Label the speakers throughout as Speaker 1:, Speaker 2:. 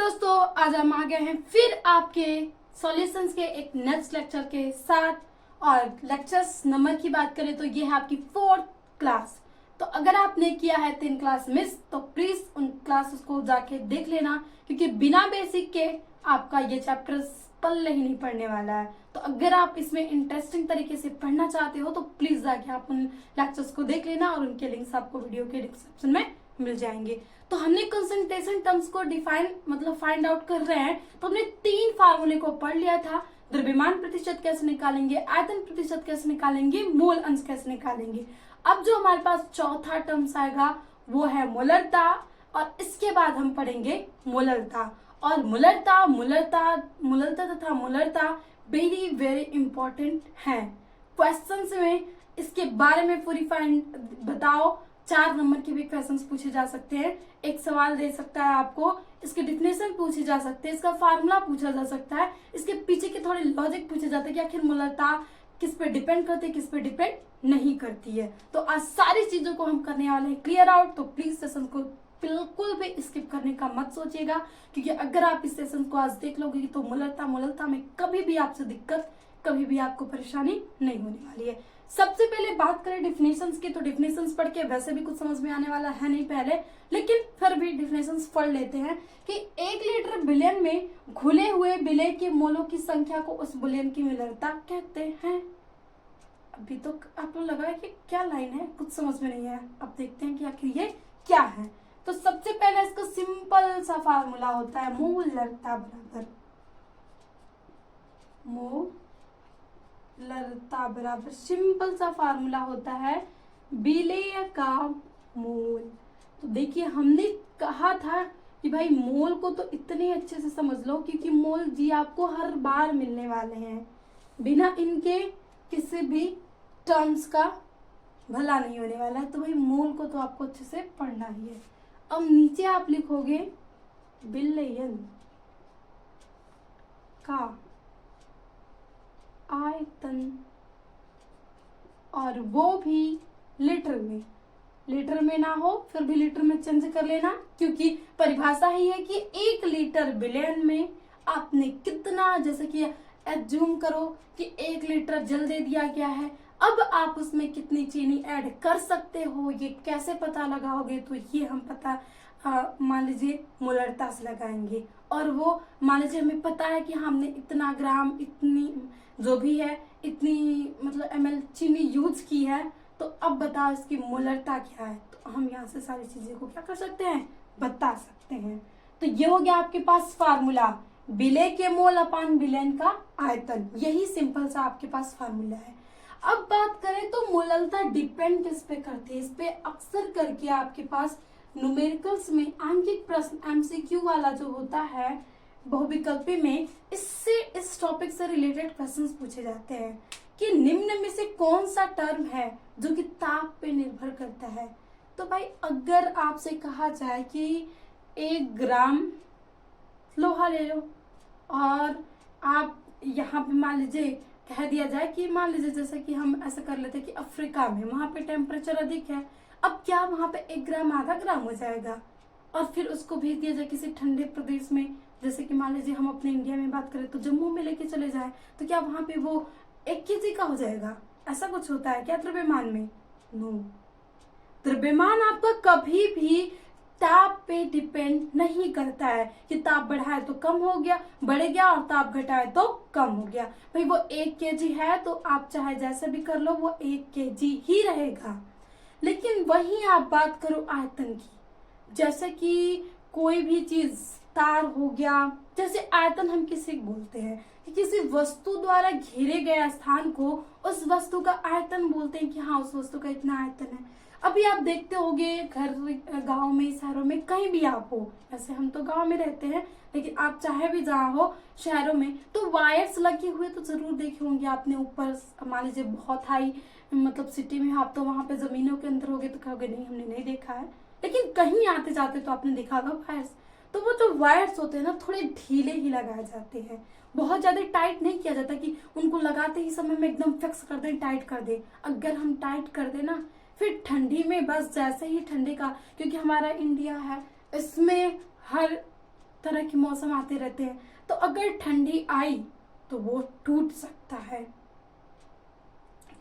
Speaker 1: दोस्तों, आज हम आ गए हैं फिर आपके सॉल्यूशंस के एक नेक्स्ट लेक्चर के साथ। और लेक्चर्स नंबर की बात करें तो ये है आपकी 4th क्लास। तो अगर आपने किया है 3 क्लास मिस तो प्लीज उन क्लासेस को जाके देख लेना, क्योंकि बिना बेसिक के आपका ये चैप्टर पल्ले ही नहीं पढ़ने वाला है। तो अगर आप इसमें इंटरेस्टिंग तरीके से पढ़ना चाहते हो तो प्लीज जाके आप उन लेक्चर्स को देख लेना और उनके लिंक्स आपको वीडियो के डिस्क्रिप्शन में मिल जाएंगे। तो हमने कंसंट्रेशन टर्म्स को फाइंड आउट कर रहे हैं। तो हमने 3 फार्मूले को पढ़ लिया था। द्रव्यमान प्रतिशत कैसे निकालेंगे, आयतन प्रतिशत कैसे निकालेंगे, मोल अंश कैसे निकालेंगे। अब जो हमारे पास चौथा टर्म्स आएगा वो है मोलरता, और इसके बाद हम पढ़ेंगे मोलरता। और मोलरता तथा मोलरता वेरी वेरी इंपॉर्टेंट है। क्वेश्चंस में इसके बारे में पूरी फाइंड बताओ। 4 नंबर के भी क्वेश्चंस पूछे जा सकते हैं। एक सवाल दे सकता है आपको, इसके डिफिनेशन पूछे जा सकते हैं, इसका फार्मूला पूछा जा सकता है, इसके पीछे के थोड़े लॉजिक पूछे जाते हैं कि आखिर मोलरता किस पे डिपेंड करती है, किस पे डिपेंड नहीं करती है। तो आज सारी चीजों को हम करने वाले हैं क्लियर आउट। तो प्लीज सेशन को बिल्कुल भी स्किप करने का मत सोचिएगा, क्योंकि अगर आप इस सेशन को आज देख लोगे तो मोलरता में कभी भी आपसे दिक्कत, कभी भी आपको परेशानी नहीं होने वाली है। सबसे पहले बात करें डिफिनेशंस की, तो डिफिनेशंस पढ़ के वैसे भी कुछ समझ में आने वाला है नहीं पहले, लेकिन फिर भी डिफिनेशंस पढ़ लेते हैं कि 1 लीटर विलयन में घुले हुए विलय के मोलों की संख्या को उस विलयन की मोलरता कहते हैं। अभी तो आपको लगा है कि क्या लाइन है, कुछ समझ में नहीं है। अब देखते हैं कि आखिर ये क्या है। तो सबसे पहले इसका सिंपल सा फार्मूला होता है मोलरता बराबर सिंपल सा फार्मूला होता है विलेय का मोल। तो देखिए, हमने कहा था कि भाई मोल को तो इतने अच्छे से समझ लो, क्योंकि मोल जी आपको हर बार मिलने वाले हैं, बिना इनके किसी भी टर्म्स का भला नहीं होने वाला है। तो भाई मोल को तो आपको अच्छे से पढ़ना ही है। अब नीचे आप लिखोगे विलयन का आयतन, और वो भी लीटर में ना हो, फिर भी लीटर में चेंज कर लेना, क्योंकि परिभाषा ही है कि 1 लीटर विलयन में आपने कितना, जैसे कि एज्यूम करो कि 1 लीटर जल दे दिया गया है, अब आप उसमें कितनी चीनी ऐड कर सकते हो, ये कैसे पता लगाओगे। तो ये हम पता मान लीजिए मोलरता से लगाएंगे, और वो मान लीजिए हमें पता है कि हमने इतना ग्राम, इतनी जो भी है, इतनी मतलब ml चीनी यूज की है। तो अब बताओ इसकी मोलरता क्या है। तो हम यहाँ से सारी चीजें को क्या कर सकते हैं, बता सकते हैं। तो ये हो गया आपके पास फार्मूला, विलेय के मोल अपान विलयन का आयतन। यही सिंपल सा आपके पास फार्मूला है। अब बात करें तो मोलरता डिपेंड किस पे करती है। इस पे अक्सर करके आपके पास न्यूमेरिकल्स में आंकिक प्रश्न MCQ वाला जो होता है बहुविकल्पी में, इससे इस टॉपिक से रिलेटेड क्वेश्चंस पूछे जाते हैं कि निम्न में से कौन सा टर्म है जो कि ताप पे निर्भर करता है। तो भाई अगर आपसे कहा जाए कि 1 ग्राम लोहा ले लो, और आप यहाँ पे मान लीजिए कह दिया जाए कि मान लीजिए जैसे कि हम ऐसा कर लेते हैं कि अफ्रीका में वहां पे टेम्परेचर अधिक है। अब क्या वहां पे 1 ग्राम आधा ग्राम हो जाएगा, और फिर उसको भेज दिया जाए किसी ठंडे प्रदेश में, जैसे कि मान लीजिए हम अपने इंडिया में बात करें तो जम्मू में लेके चले जाए, तो क्या वहां पे वो 1 केजी का हो जाएगा। ऐसा कुछ होता है क्या द्रव्यमान में? नो, द्रव्यमान आपका कभी भी ताप पे डिपेंड नहीं करता है कि ताप बढ़ाए तो कम हो गया, बढ़ गया, और ताप घटाए तो कम हो गया। भाई वो 1 केजी है तो आप चाहे जैसे भी कर लो वो 1 केजी ही रहेगा। लेकिन वही आप बात करो आयतन की, जैसे कि कोई भी चीज, तार हो गया, जैसे आयतन हम किसी बोलते हैं कि किसी वस्तु द्वारा घेरे गए स्थान को उस वस्तु का आयतन बोलते हैं कि हाँ उस वस्तु का इतना आयतन है। अभी आप देखते होंगे घर, गांव में, शहरों में, कहीं भी आप हो, वैसे हम तो गांव में रहते हैं, लेकिन आप चाहे भी जहाँ हो शहरों में, तो वायर्स लगे हुए तो जरूर देखे होंगे आपने ऊपर। मान लीजिए बहुत हाई मतलब सिटी में आप तो वहां पे जमीनों के अंदर होगे तो कहोगे नहीं हमने नहीं देखा है, लेकिन कहीं आते जाते तो आपने देखा होगा वायर्स। तो वो जो वायर्स होते हैं ना, थोड़े ढीले ही लगाए जाते हैं, बहुत ज्यादा टाइट नहीं किया जाता कि उनको लगाते ही समय में एकदम फिक्स कर दें, टाइट कर दे। अगर हम टाइट कर दे ना, फिर ठंडी में बस जैसे ही ठंडी का, क्योंकि हमारा इंडिया है, इसमें हर तरह के मौसम आते रहते हैं, तो अगर ठंडी आई तो वो टूट सकता है,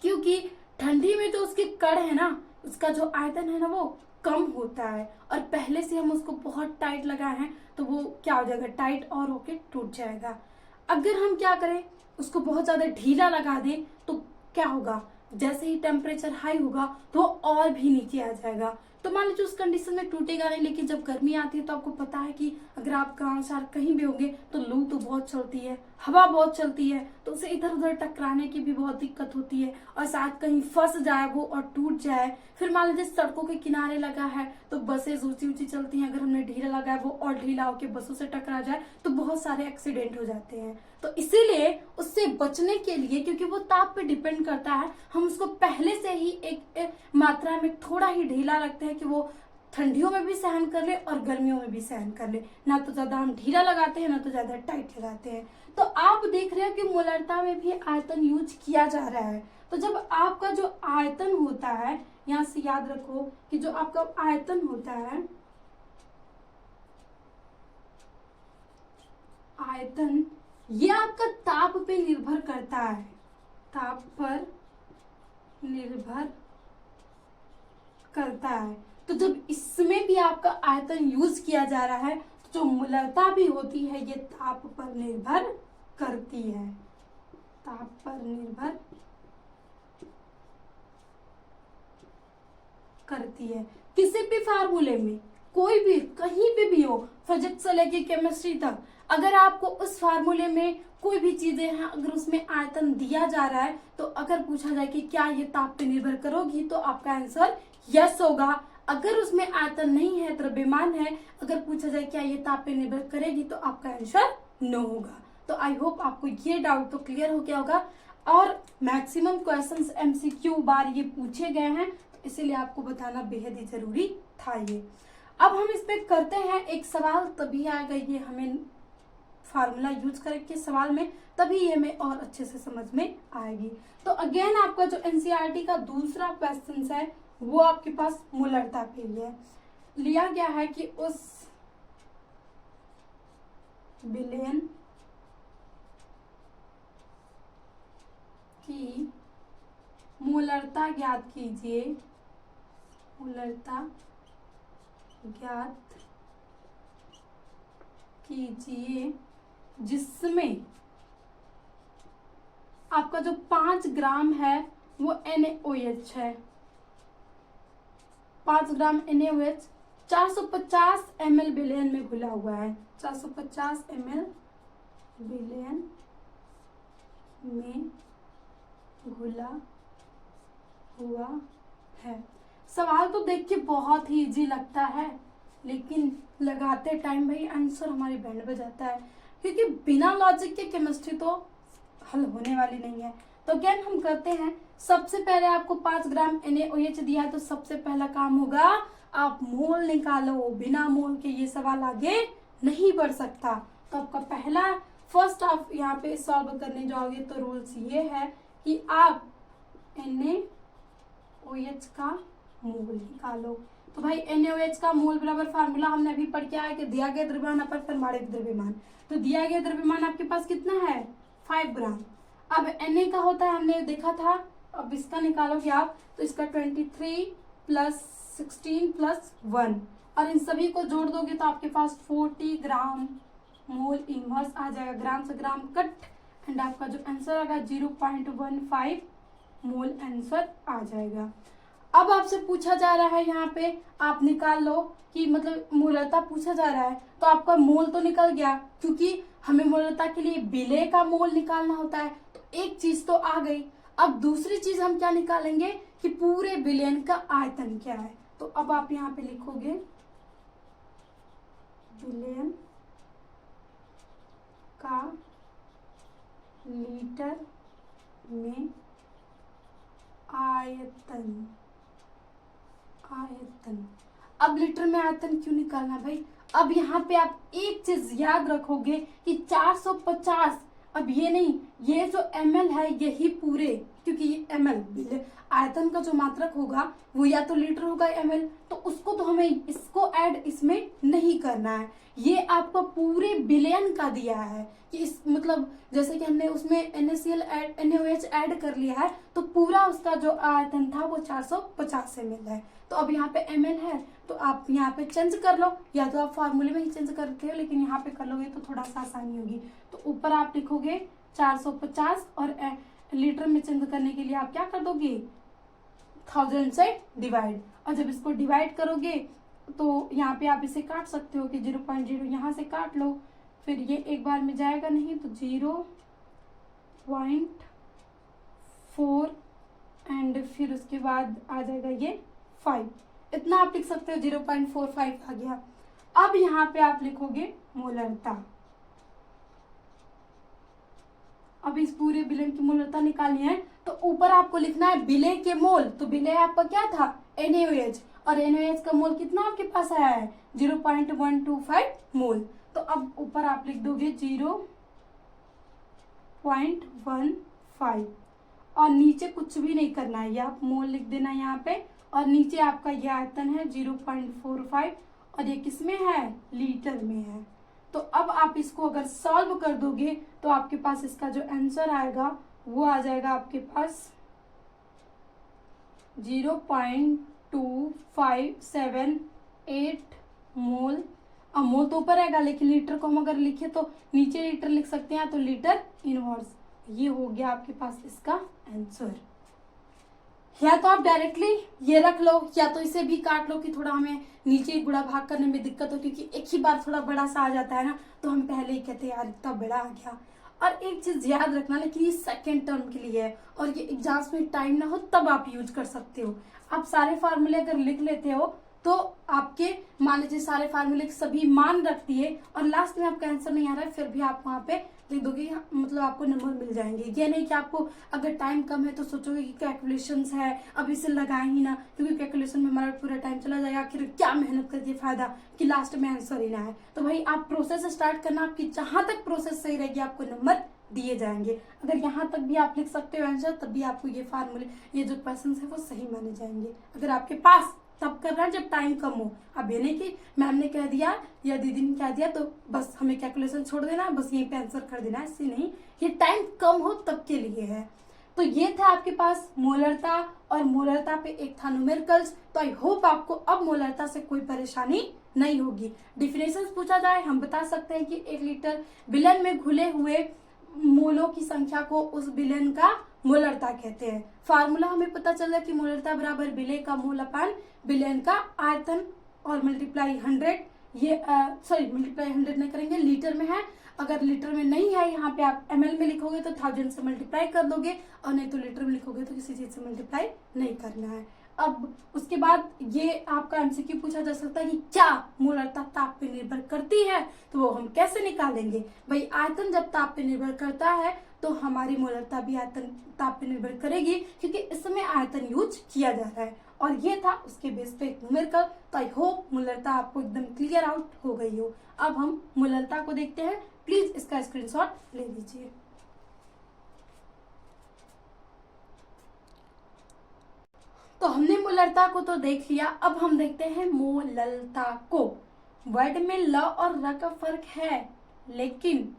Speaker 1: क्योंकि ठंडी में तो उसके कण है ना, उसका जो आयतन है ना वो कम होता है, और पहले से हम उसको बहुत टाइट लगाए हैं तो वो क्या हो जाएगा, टाइट और होके टूट जाएगा। अगर हम क्या करें, उसको बहुत ज्यादा ढीला लगा दें तो क्या होगा, जैसे ही टेम्परेचर हाई होगा तो वो और भी नीचे आ जाएगा। तो मान लीजिए उस कंडीशन में टूटेगा नहीं, लेकिन जब गर्मी आती है तो आपको पता है कि अगर आप गाँव शहर कहीं भी होंगे तो लू तो बहुत चलती है, हवा बहुत चलती है, तो उसे इधर उधर टकराने की भी बहुत दिक्कत होती है, और साथ कहीं फंस जाए वो और टूट जाए। फिर मान लीजिए सड़कों के किनारे लगा है तो बसें ऊंची ऊंची चलती हैं, अगर हमने ढीला लगाया वो और ढीला होकर बसों से टकरा जाए तो बहुत सारे एक्सीडेंट हो जाते हैं। तो इसीलिए उससे बचने के लिए, क्योंकि वो ताप पे डिपेंड करता है, हम उसको पहले से ही एक मात्रा में थोड़ा ही ढीला रखते हैं कि वो ठंडियों में भी सहन कर ले और गर्मियों में भी सहन कर ले। ना तो ज्यादा हम ढीला लगाते हैं ना तो ज्यादा टाइट लगाते हैं। तो आप देख रहे हो कि मोलरता में भी आयतन यूज किया जा रहा है। तो जब आपका जो आयतन होता है, यहाँ से याद रखो कि जो आपका आयतन होता है, आयतन ये आपका ताप पे निर्भर करता है, ताप पर निर्भर करता है। तो जब इसमें भी आपका आयतन यूज किया जा रहा है तो जो मोलरता भी होती है ये ताप पर निर्भर करती है, ताप पर निर्भर करती है। किसी भी फार्मूले में, कोई भी कहीं पे भी हो, फिजिक्स से लेके केमिस्ट्री तक, अगर आपको उस फार्मूले में कोई भी चीजें हैं, अगर उसमें आयतन दिया जा रहा है तो अगर पूछा जाए कि क्या ये ताप पे निर्भर करोगी तो आपका आंसर यस होगा। अगर उसमें आयतन नहीं है, द्रव्यमान है, अगर पूछा जाए क्या ये ताप पे निर्भर करेगी तो आपका आंसर नो होगा। तो आई होप आपको ये डाउट तो क्लियर हो गया होगा, और मैक्सिमम क्वेश्चंस एमसीक्यू बार ये पूछे गए हैं, तो इसीलिए आपको बताना बेहद ही जरूरी था ये। अब हम इस पे करते हैं एक सवाल, तभी आएगा ये हमें फार्मूला यूज करके सवाल में, तभी ये हमें और अच्छे से समझ में आएगी। तो अगेन आपका जो एनसीईआरटी का दूसरा क्वेश्चन है वो आपके पास मोलरता पे ही है। लिया गया है कि उस विलयन की मोलरता ज्ञात कीजिए, मोलरता ज्ञात कीजिए जिसमें आपका जो 5 ग्राम है वो NaOH है, 5 ग्राम NaOH 450 ml विलयन में घुला हुआ है, 450 ml विलयन में घुला हुआ है। सवाल तो देख के बहुत ही इजी लगता है, लेकिन लगाते टाइम भाई आंसर हमारी बैंड बजाता है, क्योंकि बिना लॉजिक के केमिस्ट्री तो हल होने वाली नहीं है। तो अगेन हम करते हैं, सबसे पहले आपको 5 ग्राम NaOH दिया है तो सबसे पहला काम होगा आप मोल निकालो, बिना मोल के ये सवाल आगे नहीं बढ़ सकता। तो आपका पहला फर्स्ट आप यहाँ पे सॉल्व करने जाओगे तो रूल्स ये है कि आप NaOH का मोल निकालो। तो भाई NaOH का मोल बराबर फार्मूला हमने अभी पढ़ के आया कि दिया गया द्रव्यमान अपन परमाणु द्रव्यमान, तो दिया गया द्रव्यमान आपके पास कितना है 5 ग्राम। अब Na का होता है हमने देखा था, अब इसका निकालोगे आप तो इसका 23 + 16 + 1, और इन सभी को जोड़ दोगे तो आपके पास 40 ग्राम मोल इनवर्स आ जाएगा, ग्राम से ग्राम कट, एंड आपका जो आंसर आएगा 0.15 मोल आंसर आ जाएगा। अब आपसे पूछा जा रहा है यहाँ पे आप निकाल लो कि मतलब मोलरता पूछा जा रहा है, तो आपका मोल तो निकल गया, क्योंकि हमें मोलरता के लिए विलेय का मोल निकालना होता है, तो एक चीज तो आ गई। अब दूसरी चीज हम क्या निकालेंगे कि पूरे विलयन का आयतन क्या है। तो अब आप यहाँ पे लिखोगे विलयन का लीटर में आयतन, आयतन। अब लीटर में आयतन क्यों निकालना भाई, अब यहाँ पे आप एक चीज याद रखोगे कि 450, अब ये नहीं, ये जो ml है यही पूरे, क्योंकि ये ml आयतन का जो मात्रक होगा वो या तो लीटर होगा ml, तो उसको तो हमें इसको ऐड इसमें नहीं करना। करना है। ये आपको पूरे बिलियन का दिया है कि इस मतलब जैसे कि हमने उसमें NaCl NaOH ऐड कर लिया है तो पूरा उसका जो आयतन था वो 450 ml है। तो अब यहाँ पे ml है तो आप यहाँ पे चेंज कर लो, या तो आप फार्मूले में ही चेंज करते हो लेकिन यहाँ पे कर लोगे तो थोड़ा सा आसानी होगी। तो ऊपर आप लिखोगे 450 और लीटर में चेंज करने के लिए आप क्या कर दोगे 1000 से डिवाइड, और जब इसको डिवाइड करोगे तो यहाँ पे आप इसे काट सकते हो कि 0.0 यहाँ से काट लो, फिर ये एक बार में जाएगा नहीं तो 0.4 एंड फिर उसके बाद आ जाएगा ये 5, इतना आप लिख सकते हो। 0.45 आ गया। अब यहाँ पे आप लिखोगे मोलरता। अब इस पूरे विलेन की मोलरता निकालनी है तो ऊपर आपको लिखना है विलेय के मोल। तो विलेय आपका क्या था NaOH, और NaOH का मोल कितना आपके पास आया है 0.125 मोल। तो अब ऊपर आप लिख दोगे 0.15 और नीचे कुछ भी नहीं करना है, ये आप मोल लिख देना यहाँ पे, और नीचे आपका ये आयतन है 0.45 और ये किसमें है लीटर में है। तो अब आप इसको अगर सॉल्व कर दोगे तो आपके पास इसका जो आंसर आएगा वो आ जाएगा आपके पास 0.2578 मोल। अब मोल तो ऊपर आएगा लेकिन लीटर को हम अगर लिखे तो नीचे लीटर लिख सकते हैं, तो लीटर इनवर्स। ये हो गया आपके पास इसका आंसर। या तो आप डायरेक्टली ये रख लो या तो इसे भी काट लो कि थोड़ा हमें नीचे गुणा भाग करने में दिक्कत हो, क्योंकि एक ही बार थोड़ा बड़ा सा आ जाता है ना तो हम पहले ही कहते हैं यार इतना बड़ा आ गया। और एक चीज याद रखना, लेकिन ये सेकेंड टर्म के लिए है और ये एग्जाम्स में टाइम ना हो तब आप यूज कर सकते हो। आप सारे फार्मूले अगर लिख लेते हो तो आपके मान लीजिए सारे फार्मूले सभी मान रख दिए और लास्ट में आपका आंसर नहीं आ रहा है फिर भी आप वहाँ पे लिख दोगे, मतलब आपको नंबर मिल जाएंगे। ये नहीं कि आपको अगर टाइम कम है तो सोचोगे कि कैलकुलेशंस है अब इसे लगाए ही ना, क्योंकि कैलकुलेशन में हमारा पूरा टाइम चला जाएगा, आखिर क्या मेहनत करके फायदा कि लास्ट में आंसर ही ना है। तो भाई आप प्रोसेस स्टार्ट करना, आपकी जहां तक प्रोसेस सही रहेगी आपको नंबर दिए जाएंगे। अगर यहाँ तक भी आप लिख सकते हो आंसर तब भी आपको ये फार्मूले ये जो क्वेश्चन है वो सही माने जाएंगे। अगर आपके पास तब करना जब टाइम कम हो। अब ये नहीं कि मैम ने कह दिया या दीदी ने कह दिया तो बस हमें कैलकुलेशन छोड़ देना बस यहीं पे आंसर कर देना, ऐसे नहीं, ये टाइम कम हो तब के लिए है। तो ये था आपके पास मोलरता, और मोलरता पे एक था न्यूमेरिकल्स। तो आई होप आपको अब मोलरता से कोई परेशानी नहीं होगी। डिफिनेशंस पूछा जाए हम बता सकते हैं कि 1 लीटर विलेन में घुले हुए मोलों की संख्या को उस विलेन का मोलरता कहते हैं। फार्मूला हमें पता चला कि मोलरता बराबर विलेय का मोल अपान विलेन का आयतन और मल्टीप्लाई 100, ये मल्टीप्लाई 100 नहीं करेंगे, लीटर में है। अगर लीटर में नहीं है यहाँ पे आप ml में लिखोगे तो 1000 से मल्टीप्लाई कर दोगे, और नहीं तो लीटर में लिखोगे तो किसी चीज से मल्टीप्लाई नहीं करना है। अब उसके बाद ये आपका एमसीक्यू पूछा जा सकता है कि क्या मोलरता ताप पे निर्भर करती है, तो वो हम कैसे निकालेंगे। भाई आयतन जब ताप पे निर्भर करता है तो हमारी मोलरता भी आयतन ताप पे निर्भर करेगी, क्योंकि इस समय आयतन यूज किया जा रहा है। और ये था उसके बेस पे एक न्यूमेरिकल। तो आई होप मोलरता आपको एकदम क्लियर आउट हो गई हो। अब हम मोलरता को देखते हैं, प्लीज इसका स्क्रीनशॉट ले लीजिए। तो हमने मोलरता को तो देख लिया, अब हम देखते हैं मोललता को। वर्ड में ल और र का फर्क है, लेकिन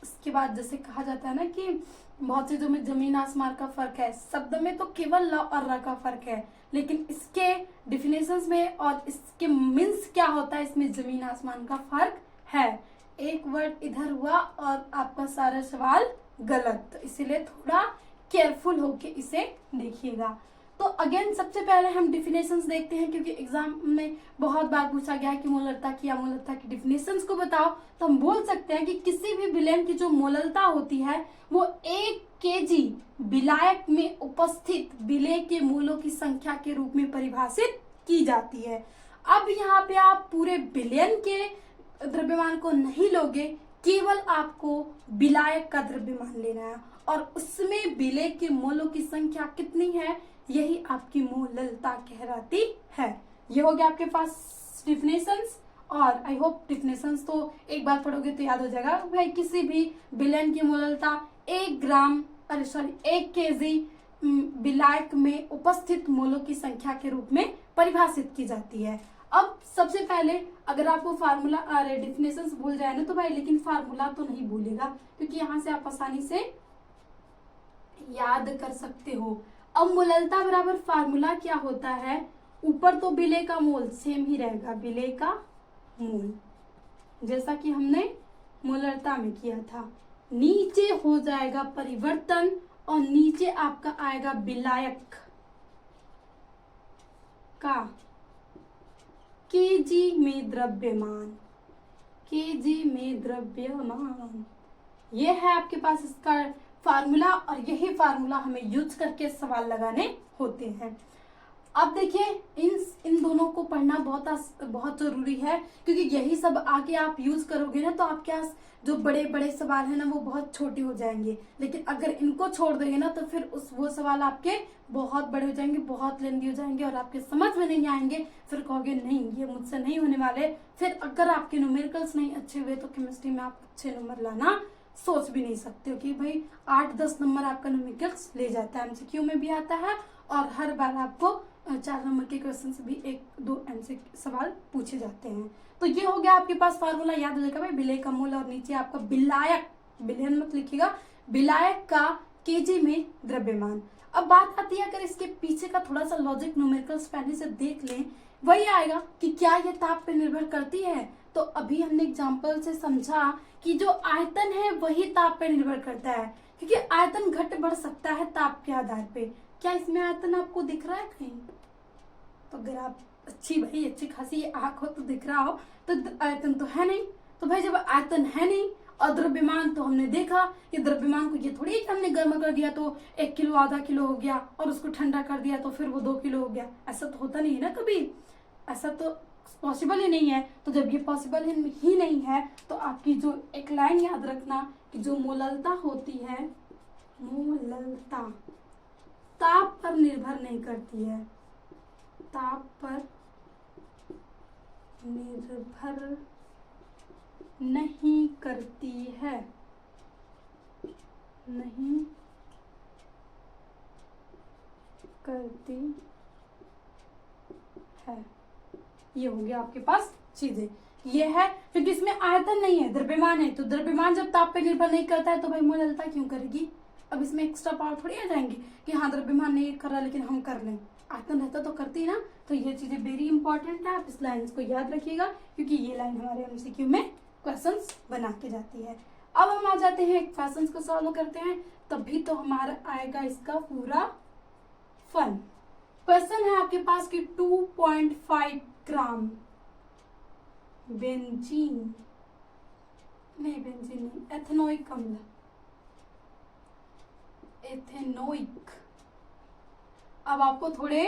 Speaker 1: उसके बाद जैसे कहा जाता है ना कि बहुत चीजों में जमीन आसमान का फर्क है, शब्द में तो केवल ल और र का फर्क है, लेकिन इसके डिफिनेशंस में और इसके मीन्स क्या होता है इसमें जमीन आसमान का फर्क है। एक वर्ड इधर हुआ और आपका सारा सवाल गलत, तो इसीलिए थोड़ा केयरफुल होके इसे देखिएगा। तो अगेन सबसे पहले हम डिफिनेशंस देखते हैं, क्योंकि एग्जाम में बहुत बार पूछा गया है कि मोलरता की या मोलरता की डिफिनेशंस को बताओ। तो हम बोल सकते हैं कि किसी भी विलेन की जो मोलरता होती है वो 1 केजी विलायक में उपस्थित विलेय के मोलों की संख्या के रूप में परिभाषित की जाती है। अब यहाँ पे आप पूरे विलेन के द्रव्यमान को नहीं लोगे, केवल आपको विलायक का द्रव्यमान लेना है और उसमें विलेय के मोलों की संख्या कितनी है यही आपकी मोललता कहलाती है। ये हो गया आपके पास डिफिनेशंस, और आई होप डिफिनेशंस तो एक बार पढ़ोगे तो याद हो जाएगा। भाई किसी भी विलेन की मोललता 1 केजी विलायक में उपस्थित मोलों की संख्या के रूप में परिभाषित की जाती है। अब सबसे पहले पहले अगर आपको फार्मूला अरे डिफिनेशन भूल जाए ना तो भाई, लेकिन फार्मूला तो नहीं भूलेगा, क्योंकि यहाँ से आप आसानी से याद कर सकते हो। अब मोललता बराबर फार्मूला क्या होता है, ऊपर तो विलेय का मोल सेम ही रहेगा, विलेय का मोल जैसा कि हमने मोलरता में किया था। नीचे हो जाएगा परिवर्तन और नीचे आपका आएगा विलायक का केजी में द्रव्यमान, केजी में द्रव्यमान। ये है आपके पास इसका फार्मूला, और यही फार्मूला हमें यूज करके सवाल लगाने होते हैं। अब देखिए इन दोनों को पढ़ना बहुत जरूरी है, क्योंकि यही सब आगे आप यूज करोगे ना तो आपके पास जो बड़े बड़े सवाल है ना वो बहुत छोटे हो जाएंगे। लेकिन अगर इनको छोड़ देंगे ना तो फिर वो सवाल आपके बहुत बड़े हो जाएंगे, बहुत लेंदी हो जाएंगे और आपके समझ में नहीं आएंगे। फिर कहोगे नहीं ये मुझसे नहीं होने वाले। फिर अगर आपके न्यूमेरिकल्स नहीं अच्छे हुए तो केमिस्ट्री में आप अच्छे नंबर लाना सोच भी नहीं सकते हो, कि भाई 8-10 नंबर आपका न्यूमेरिकल्स ले जाता है। एमसीक्यू में भी आता है और हर बार आपको 4 नंबर के क्वेश्चन से भी 1-2 एमसीक्यू सवाल पूछे जाते हैं। तो ये हो गया आपके पास फार्मूला, याद हो जाएगा भाई विलेय का मोल, और नीचे आपका विलायक, विलयन मत लिखिएगा, विलायक का केजी में द्रव्यमान। अब बात आती है, अगर इसके पीछे का थोड़ा सा लॉजिक न्यूमेरिकल्स पहले से देख लें, वही आएगा कि क्या ये ताप पे निर्भर करती है। तो अभी हमने एग्जाम्पल से समझा कि जो आयतन है वही ताप पे निर्भर करता है, क्योंकि आयतन घट बढ़ सकता है ताप के आधार पे। क्या इसमें आयतन आपको दिख रहा है कहीं? तो अगर आप अच्छी खासी आंख हो तो दिख रहा हो, तो आयतन तो है नहीं। तो भाई जब आयतन है नहीं और द्रव्यमान, तो हमने देखा कि द्रव्यमान को ये थोड़ी कि हमने गर्म कर दिया तो 1 किलो आधा किलो हो गया और उसको ठंडा कर दिया तो फिर वो 2 किलो हो गया। ऐसा तो होता नहीं है ना कभी, ऐसा तो पॉसिबल ही नहीं है। तो जब ये पॉसिबल ही नहीं है तो आपकी जो एक लाइन याद रखना कि जो मोललता होती है, मोललता ताप पर निर्भर नहीं करती है, ताप पर निर्भर नहीं करती है, नहीं करती है। ये हो गया आपके पास चीजें, ये है क्योंकि इसमें आयतन नहीं है, द्रव्यमान है। तो द्रव्यमान जब ताप पे निर्भर नहीं करता है तो भाई मोललता क्यों करेगी? अब इसमें एक्स्ट्रा पावर थोड़ी आ जाएंगे कि हाँ द्रव्यमान नहीं कर रहा लेकिन हम कर लें, आयतन रहता तो करती ना। तो ये चीजें वेरी इंपॉर्टेंट है, आप इस लाइन को याद रखिएगा, क्योंकि ये लाइन हमारे एमसीक्यू में क्वेश्चंस बना के जाती है। अब हम आ जाते हैं क्वेश्चंस को सॉल्व करते हैं, तभी तो हमारा आएगा इसका पूरा फन। क्वेश्चन है आपके पास कि 2.5 ग्राम बेंजीन नहीं, एथेनोइक अम्ल, एथेनोइक। अब आपको थोड़े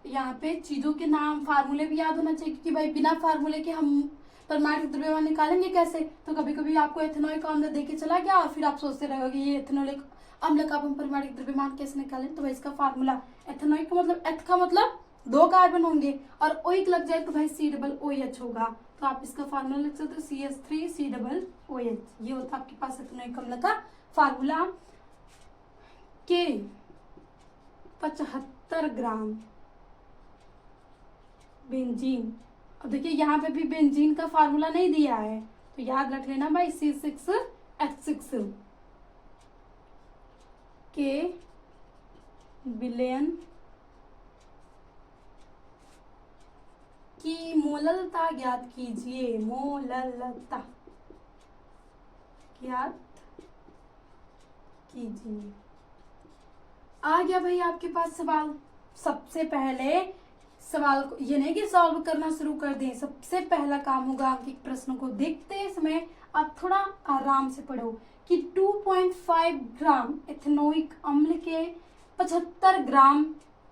Speaker 1: यहाँ पे चीजों के नाम, फार्मूले भी याद होना चाहिए, क्योंकि भाई बिना फार्मूले के हम परमाणु द्रव्यमान निकालेंगे कैसे? तो कभी कभी आपको एथेनोइक अम्ल देके चला गया और फिर आप सोचते रहोगे कि ये एथेनोइक अम्ल का हम परमाणु द्रव्यमान कैसे निकालें। तो भाई इसका फार्मूला, एथेनोइक का मतलब एथ का मतलब 2 कार्बन होंगे और ओइक लग जाए तो भाई COOH होगा। तो आप इसका फार्मूला लिख सकते हो CH3COOH। ये होता है आपके पास एथेनोइक अम्ल का फार्मूला। के 75 ग्राम बेंजीन। अब देखिए यहाँ पे भी बेंजीन का फार्मूला नहीं दिया है, तो याद रख लेना भाई C6H6 के विलयन की मोललता ज्ञात कीजिए, मोललता ज्ञात कीजिए। आ गया भाई आपके पास सवाल। सबसे पहले सवाल को ये नहीं कि सॉल्व करना शुरू कर दें, सबसे पहला काम होगा अंकित प्रश्नों को देखते समय आप थोड़ा आराम से पढ़ो कि 2.5 ग्राम एथेनोइक अम्ल के 75 ग्राम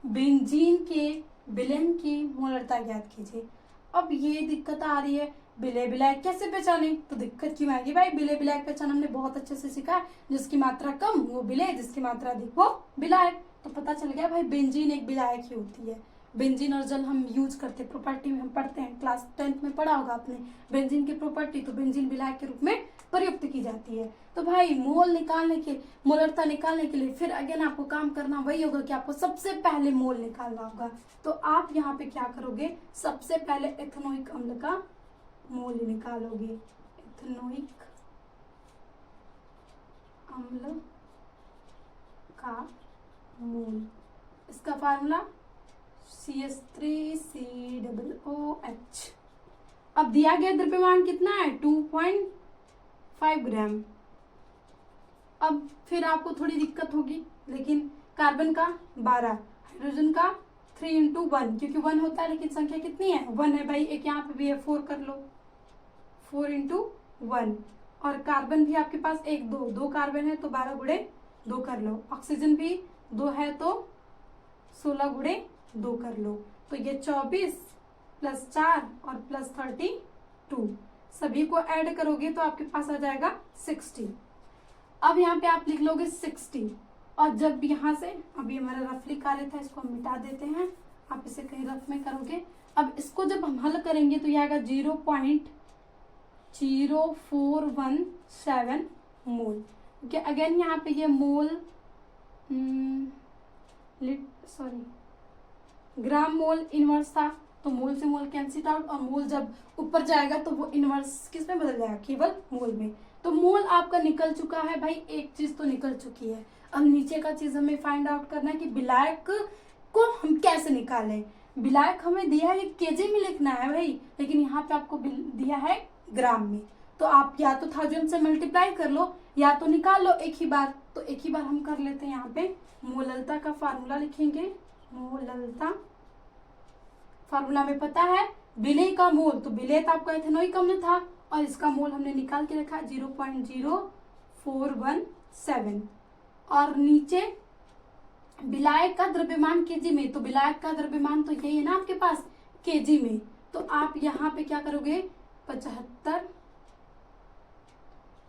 Speaker 1: बेंजीन के विलयन की मोलरता ज्ञात कीजिए। अब ये दिक्कत आ रही है, विलय विलायक कैसे पहचाने? तो दिक्कत क्यों आएगी भाई? विलय विलायक पहचान हमने बहुत अच्छे से सीखा है, जिसकी मात्रा कम वो विलय, जिसकी मात्रा अधिक वो विलायक। तो पता चल गया भाई बेंजीन एक विलायक ही होती है। बेंजीन और जल हम यूज करते हैं, प्रॉपर्टी में हम पढ़ते हैं, क्लास 10th में पढ़ा होगा आपने बेंजीन की प्रॉपर्टी। तो बेंजीन विलायक के रूप में प्रयुक्त की जाती है। तो भाई मोल निकालने के, मोलरता निकालने के लिए फिर अगेन आपको काम करना वही होगा कि आपको सबसे पहले मोल निकालना होगा। तो आप यहाँ पे क्या करोगे, सबसे पहले एथेनोइक अम्ल का मोल निकालोगे। एथेनोइक अम्ल का मोल, इसका फार्मूला CH3COOH। अब दिया गया द्रव्यमान कितना है, 2.5 ग्राम। अब फिर आपको थोड़ी दिक्कत होगी, लेकिन कार्बन का 12, हाइड्रोजन का 3 × 1, क्योंकि 1 होता है लेकिन संख्या कितनी है, 1 है भाई। एक यहाँ पे भी है, 4 कर लो, 4 × 1। और कार्बन भी आपके पास 1 2 कार्बन है तो 12 × 2 कर लो। ऑक्सीजन भी 2 है तो 16 × 2 कर लो। तो ये 24 + 4 और +32, सभी को ऐड करोगे तो आपके पास आ जाएगा 60। अब यहाँ पे आप लिख लोगे 60। और जब यहाँ से, अब ये हमारा रफली कार्य था, इसको हम मिटा देते हैं, आप इसे कहीं रफ में करोगे। अब इसको जब हम हल करेंगे तो ये आएगा 0.0417 मोल। ओके, अगेन यहाँ पे ये मोल ग्राम मोल इनवर्स था, तो मोल से मोल कैंसिल आउट, और मोल जब ऊपर जाएगा तो वो इनवर्स किस में बदल जाएगा, केवल मोल में। तो मोल आपका निकल चुका है भाई, एक चीज तो निकल चुकी है। अब नीचे का चीज हमें फाइंड आउट करना है कि विलायक को हम कैसे निकालें। विलायक हमें दिया है केजी में लिखना है भाई, लेकिन यहाँ पे आपको दिया है ग्राम में। तो आप या तो 1000 से मल्टीप्लाई कर लो या तो निकाल लो एक ही बार। तो एक ही बार हम कर लेते हैं। यहाँ पे मोललता का फार्मूला लिखेंगे। मोललता फार्मूला में पता है विलेय का मोल, तो विलेय तो आपका एथेनोइक अम्ल था और इसका मोल हमने निकाल के रखा 0.0417। और नीचे विलायक का द्रव्यमान केजी में, तो विलायक का द्रव्यमान तो यही है ना आपके पास केजी में। तो आप यहाँ पे क्या करोगे, 75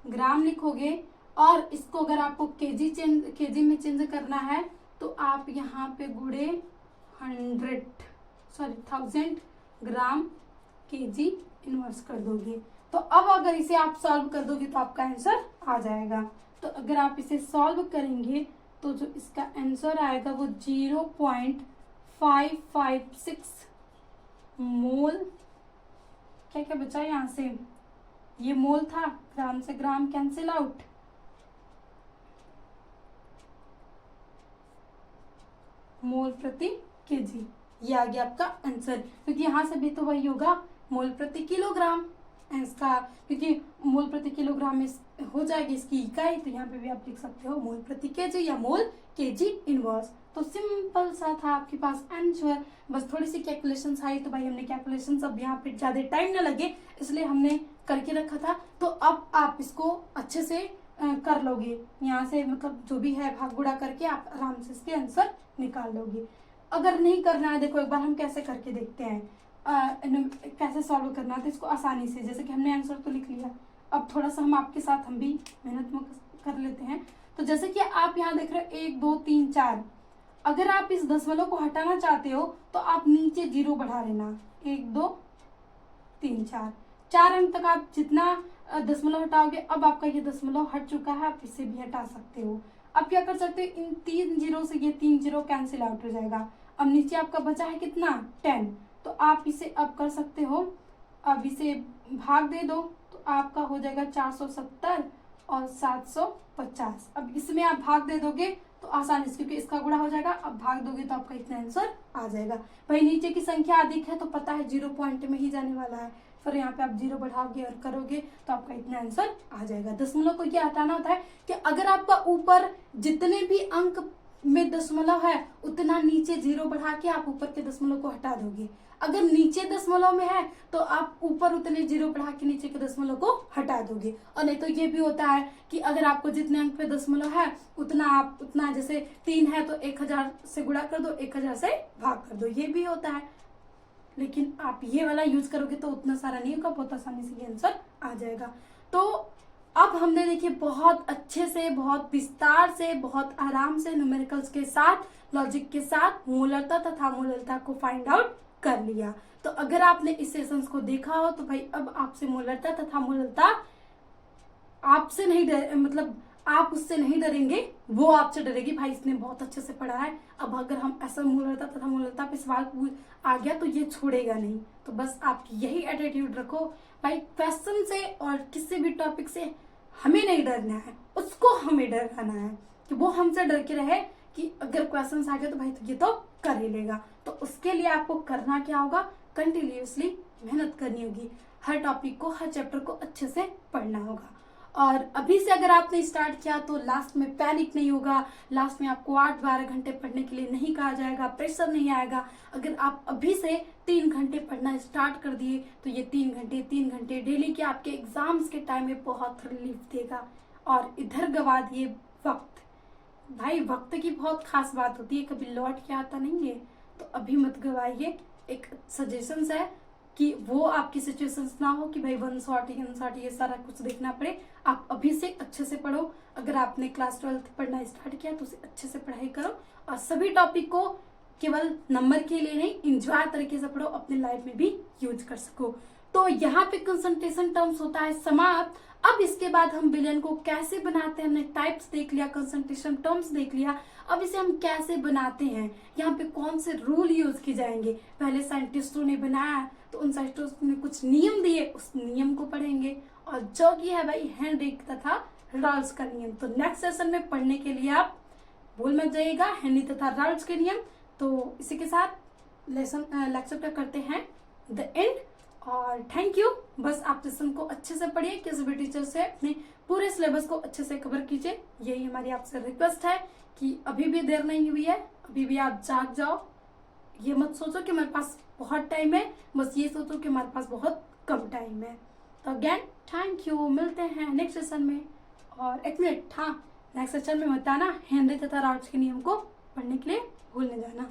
Speaker 1: ग्राम लिखोगे। और इसको अगर आपको केजी में चेंज करना है तो आप यहाँ पे गुणे 1000 ग्राम केजी इनवर्स कर दोगे। तो अब अगर इसे आप सॉल्व कर दोगे तो आपका आंसर आ जाएगा। तो अगर आप इसे सॉल्व करेंगे तो जो इसका आंसर आएगा वो 0.556 मोल। क्या क्या बचा यहाँ से, ये मोल था, ग्राम से ग्राम कैंसिल आउट, मोल प्रति केजी, ये आ गया आपका आंसर। क्योंकि यहाँ से भी तो वही होगा, मोल प्रति किलोग्राम इसका, क्योंकि मोल प्रति किलोग्राम में हो जाएगी इसकी इकाई। तो यहाँ पे भी आप लिख सकते हो मोल प्रति केजी या मोल केजी इनवर्स। तो सिंपल सा था आपके पास आंसर, बस थोड़ी सी कैलकुलेशंस आई। तो भाई हमने कैलकुलेशंस, अब यहाँ पे ज्यादा टाइम ना लगे इसलिए हमने करके रखा था। तो अब आप इसको अच्छे से कर लोगे, यहाँ से मतलब जो भी है भाग गुणा करके आप आराम से इसके आंसर निकाल लोगे। अगर नहीं करना है, देखो एक बार हम कैसे करके देखते हैं, कैसे सॉल्व करना है। तो इसको आसानी से, जैसे कि हमने आंसर तो लिख लिया, अब थोड़ा सा हम आपके साथ हम भी मेहनत कर लेते हैं। तो जैसे कि आप यहाँ देख रहे हो 1 2 3 4, अगर आप इस दशमलव को हटाना चाहते हो तो आप नीचे 0 बढ़ा लेना, 1 2 3 4 अंक तक आप जितना दशमलव हटाओगे। अब आपका ये दशमलव हट चुका है, आप इसे भी हटा सकते हो। अब क्या कर सकते हो, इन 3 0 से ये 3 0 कैंसिल आउट हो जाएगा। अब नीचे आपका बचा है कितना, 10। तो आप इसे अब कर सकते हो, अब इसे भाग दे दो तो आपका हो जाएगा 470 और 750। अब इसमें आप भाग दे दोगे तो आसानी से, क्योंकि इसका गुणा हो जाएगा, अब भाग दोगे तो आपका इतना आंसर आ जाएगा। भाई नीचे की संख्या अधिक है तो पता है 0 पॉइंट में ही जाने वाला है, फिर यहाँ पे आप 0 बढ़ाओगे और करोगे तो आपका इतना आंसर आ जाएगा। दशमलव को ये हटाना होता है कि अगर आपका ऊपर जितने भी अंक में दशमलव है उतना नीचे 0 बढ़ा के आप ऊपर के दशमलव को हटा दोगे। अगर नीचे दशमलव में है तो आप ऊपर उतने 0 बढ़ा के नीचे के दशमलव को हटा दोगे। और नहीं तो ये भी होता है कि अगर आपको जितने अंक पे दशमलव है उतना आप उतना, जैसे 3 है तो 1000 से गुणा कर दो, 1000 से भाग कर दो, ये भी होता है। लेकिन आप ये वाला यूज करोगे तो उतना सारा नहीं होगा, बहुत आसानी से ये आंसर आ जाएगा। तो अब हमने देखिए बहुत अच्छे से, बहुत विस्तार से, बहुत आराम से न्यूमेरिकल्स के साथ, लॉजिक के साथ मूलरता तथा मूलरता को फाइंड आउट कर लिया। तो अगर आपने इस सेशंस को देखा हो तो भाई अब आपसे मूलरता तथा मूलरता आपसे नहीं डर, मतलब आप उससे नहीं डरेंगे, वो आपसे डरेगी। भाई इसने बहुत अच्छे से पढ़ा है, अब अगर हम ऐसा मूलरता तथा मूलरता पे सवाल आ गया तो ये छोड़ेगा नहीं। तो बस आप यही एटीट्यूड रखो भाई, क्वेश्चन से और किसी भी टॉपिक से हमें नहीं डरना है, उसको हमें डराना है कि वो हमसे डर के रहे कि अगर क्वेश्चन आ गए तो भाई तो ये तो कर ही लेगा। तो उसके लिए आपको करना क्या होगा, कंटिन्यूअसली मेहनत करनी होगी, हर टॉपिक को, हर चैप्टर को अच्छे से पढ़ना होगा। और अभी से अगर आपने स्टार्ट किया तो लास्ट में पैनिक नहीं होगा, लास्ट में आपको 8-12 घंटे पढ़ने के लिए नहीं कहा जाएगा, प्रेशर नहीं आएगा। अगर आप अभी से 3 घंटे पढ़ना स्टार्ट कर दिए तो ये 3 घंटे डेली के आपके एग्जाम्स के टाइम में बहुत रिलीफ देगा। और इधर गवा दिए वक्त, भाई वक्त की बहुत खास बात होती है, कभी लौट के आता नहीं है, तो अभी मत गवाइए। एक सजेशंस है कि वो आपकी सिचुएशंस ना हो कि भाई 1 शॉट ये सारा कुछ देखना पड़े। आप अभी से अच्छे से पढ़ो, अगर आपने क्लास 12 पढ़ना स्टार्ट किया तो उसे अच्छे से पढ़ाई करो और सभी टॉपिक को केवल नंबर के लिए नहीं, इंजॉय तरीके से पढ़ो, अपने लाइफ में भी यूज कर सको। तो यहाँ पे कंसंट्रेशन टर्म्स होता है समाप्त। अब इसके बाद हम बिलियन को कैसे बनाते हैं, हमने टाइप्स देख लिया, कंसंट्रेशन टर्म्स देख लिया, अब इसे हम कैसे बनाते हैं, यहाँ पे कौन से रूल यूज किए जाएंगे। पहले साइंटिस्टों ने बनाया तो उन साइंटिस्टों ने कुछ नियम दिए, उस नियम को पढ़ेंगे, और जो कि है भाई हेनरी तथा रॉल्स का नियम। तो नेक्स्ट सेशन में पढ़ने के लिए आप भूल मत जाइएगा हेनरी तथा रॉल्स के नियम। तो इसी के साथ लेक्चर करते हैं द एंड, और थैंक यू। बस आप सेशन को अच्छे से पढ़िए, किसी भी टीचर से अपने पूरे सिलेबस को अच्छे से कवर कीजिए, यही हमारी आपसे रिक्वेस्ट है कि अभी भी देर नहीं हुई है, अभी भी आप जाग जाओ। ये मत सोचो कि हमारे पास बहुत टाइम है, बस ये सोचो कि हमारे पास बहुत कम टाइम है। तो अगेन थैंक यू, मिलते हैं नेक्स्ट सेशन में। और एक मिनट, हाँ, नेक्स्ट सेशन में बताना हेनरी तथा रॉल्स के नियम को पढ़ने के लिए भूल न जाना।